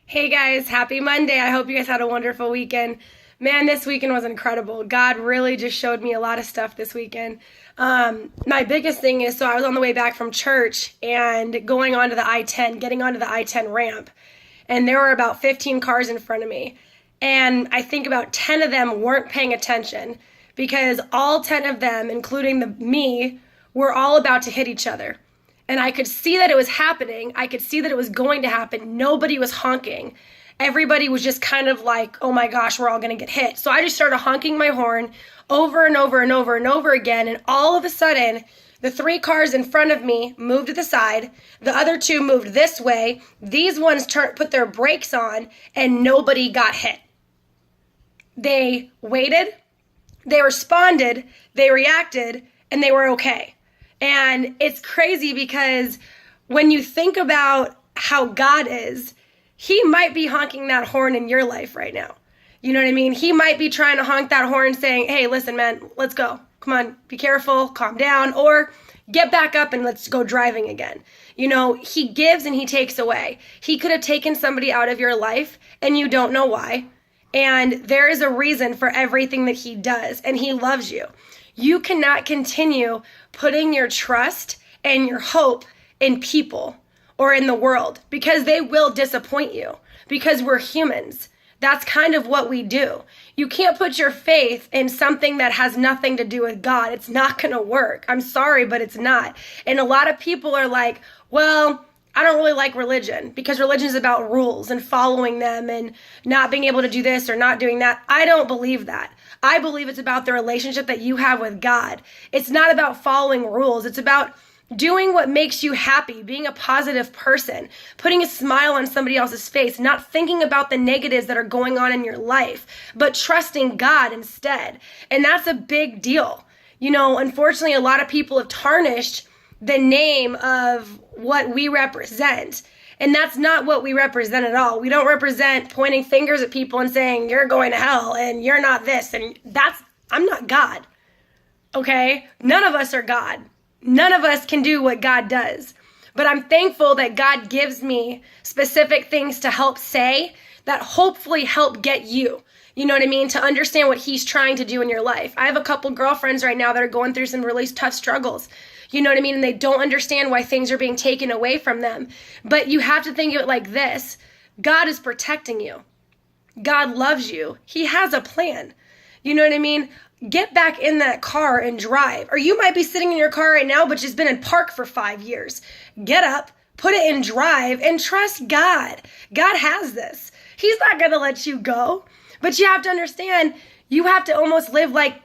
Hey guys, happy Monday. I hope you guys had a wonderful weekend. Man, this weekend was incredible. God really just showed me a lot of stuff this weekend. My biggest thing is, so I was on the way back from church and going onto the I-10, getting onto the I-10 ramp, and there were about 15 cars in front of me. And I think about 10 of them weren't paying attention because all 10 of them, including me, were all about to hit each other. And I could see that it was happening. I could see that it was going to happen. Nobody was honking. Everybody was just kind of like, oh my gosh, we're all going to get hit. So I just started honking my horn over and over and over and over again. And all of a sudden, the 3 cars in front of me moved to the side. The other 2 moved this way. These ones put their brakes on and nobody got hit. They waited, they responded, they reacted, and they were okay. And it's crazy because when you think about how God is, he might be honking that horn in your life right now. You know what I mean? He might be trying to honk that horn saying, hey, listen, man, let's go. Come on, be careful, calm down, or get back up and let's go driving again. You know, he gives and he takes away. He could have taken somebody out of your life and you don't know why. And there is a reason for everything that he does, and he loves you. You cannot continue putting your trust and your hope in people or in the world because they will disappoint you because we're humans. That's kind of what we do. You can't put your faith in something that has nothing to do with God. It's not going to work. I'm sorry, but it's not. And a lot of people are like, well, I don't really like religion because religion is about rules and following them and not being able to do this or not doing that. I don't believe that. I believe it's about the relationship that you have with God. It's not about following rules. It's about doing what makes you happy, being a positive person, putting a smile on somebody else's face, not thinking about the negatives that are going on in your life, but trusting God instead. And that's a big deal. You know, unfortunately, a lot of people have tarnished the name of what we represent. And that's not what we represent at all. We don't represent pointing fingers at people and saying, you're going to hell and you're not this. And I'm not God. Okay? None of us are God. None of us can do what God does. But I'm thankful that God gives me specific things to help say that hopefully help get you. You know what I mean? To understand what he's trying to do in your life. I have a couple girlfriends right now that are going through some really tough struggles. You know what I mean? And they don't understand why things are being taken away from them. But you have to think of it like this. God is protecting you. God loves you. He has a plan. You know what I mean? Get back in that car and drive. Or you might be sitting in your car right now, but just been in park for 5 years. Get up, put it in drive, and trust God. God has this. He's not going to let you go. But you have to understand, you have to almost live like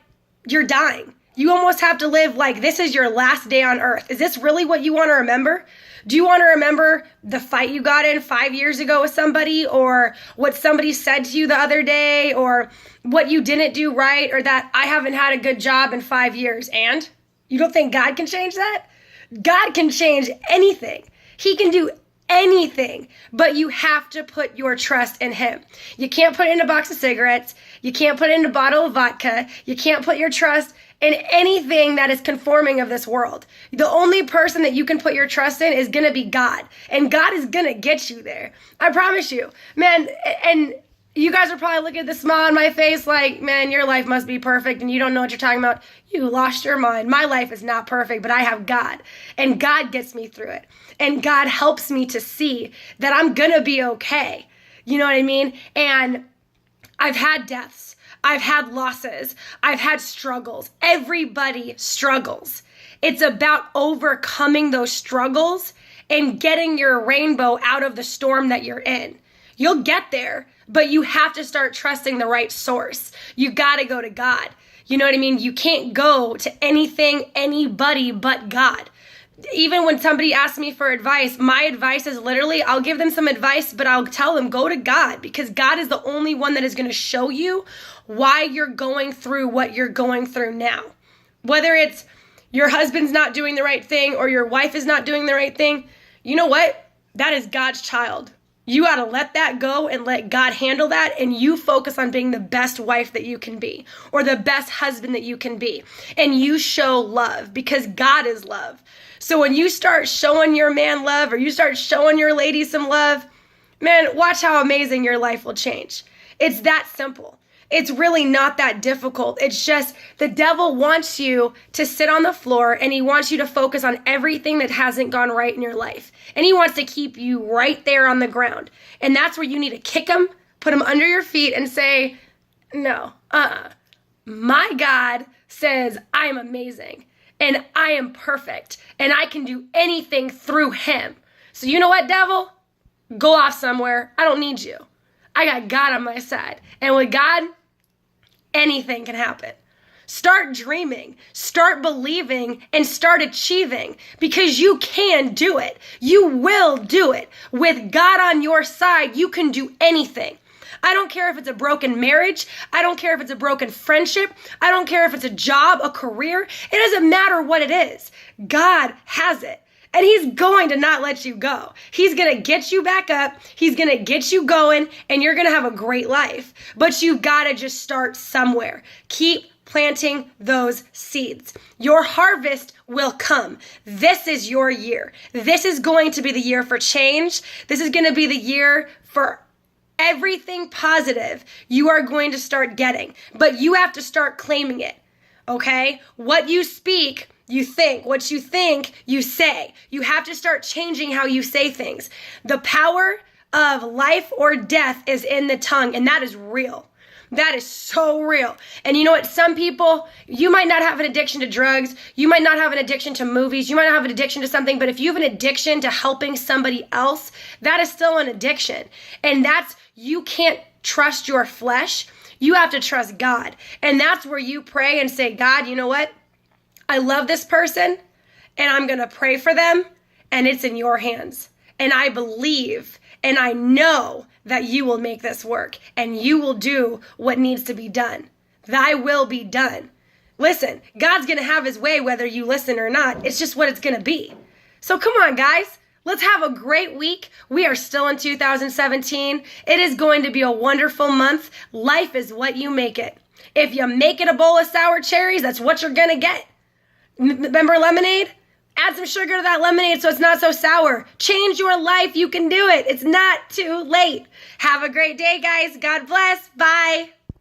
you're dying. You almost have to live like this is your last day on earth. Is this really what you want to remember? Do you want to remember the fight you got in 5 years ago with somebody, or what somebody said to you the other day, or what you didn't do right, or that I haven't had a good job in 5 years? And you don't think God can change that? God can change anything. He can do anything, but you have to put your trust in him. You can't put it in a box of cigarettes. You can't put it in a bottle of vodka. You can't put your trust in anything that is conforming of this world. The only person that you can put your trust in is going to be God, and God is going to get you there. I promise you, man. And you guys are probably looking at the smile on my face like, man, your life must be perfect and you don't know what you're talking about. You lost your mind. My life is not perfect, but I have God, and God gets me through it. And God helps me to see that I'm going to be okay. You know what I mean? And I've had deaths. I've had losses. I've had struggles. Everybody struggles. It's about overcoming those struggles and getting your rainbow out of the storm that you're in. You'll get there, but you have to start trusting the right source. You got to go to God. You know what I mean? You can't go to anything, anybody but God. Even when somebody asks me for advice, my advice is literally, I'll give them some advice, but I'll tell them, go to God, because God is the only one that is going to show you why you're going through what you're going through now. Whether it's your husband's not doing the right thing or your wife is not doing the right thing, you know what? That is God's child. You got to let that go and let God handle that, and you focus on being the best wife that you can be or the best husband that you can be. And you show love because God is love. So when you start showing your man love or you start showing your lady some love, man, watch how amazing your life will change. It's that simple. It's really not that difficult. It's just the devil wants you to sit on the floor and he wants you to focus on everything that hasn't gone right in your life. And he wants to keep you right there on the ground. And that's where you need to kick him, put him under your feet and say, no, my God says I am amazing and I am perfect and I can do anything through him. So you know what, devil? Go off somewhere. I don't need you. I got God on my side. And with God, anything can happen. Start dreaming, start believing, and start achieving because you can do it. You will do it. With God on your side, you can do anything. I don't care if it's a broken marriage. I don't care if it's a broken friendship. I don't care if it's a job, a career. It doesn't matter what it is. God has it. And he's going to not let you go. He's going to get you back up. He's going to get you going and you're going to have a great life. But you've got to just start somewhere. Keep planting those seeds. Your harvest will come. This is your year. This is going to be the year for change. This is going to be the year for everything positive you are going to start getting. But you have to start claiming it. Okay? What you speak, you think. What you think, you say. You have to start changing how you say things. The power of life or death is in the tongue, and that is real. That is so real. And you know what? Some people, you might not have an addiction to drugs. You might not have an addiction to movies. You might not have an addiction to something, but if you have an addiction to helping somebody else, that is still an addiction. And you can't trust your flesh. You have to trust God. And that's where you pray and say, God, you know what? I love this person and I'm going to pray for them and it's in your hands. And I believe and I know that you will make this work and you will do what needs to be done. Thy will be done. Listen, God's going to have his way whether you listen or not. It's just what it's going to be. So come on, guys. Let's have a great week. We are still in 2017. It is going to be a wonderful month. Life is what you make it. If you make it a bowl of sour cherries, that's what you're going to get. Remember lemonade? Add some sugar to that lemonade so it's not so sour. Change your life. You can do it. It's not too late. Have a great day, guys. God bless. Bye.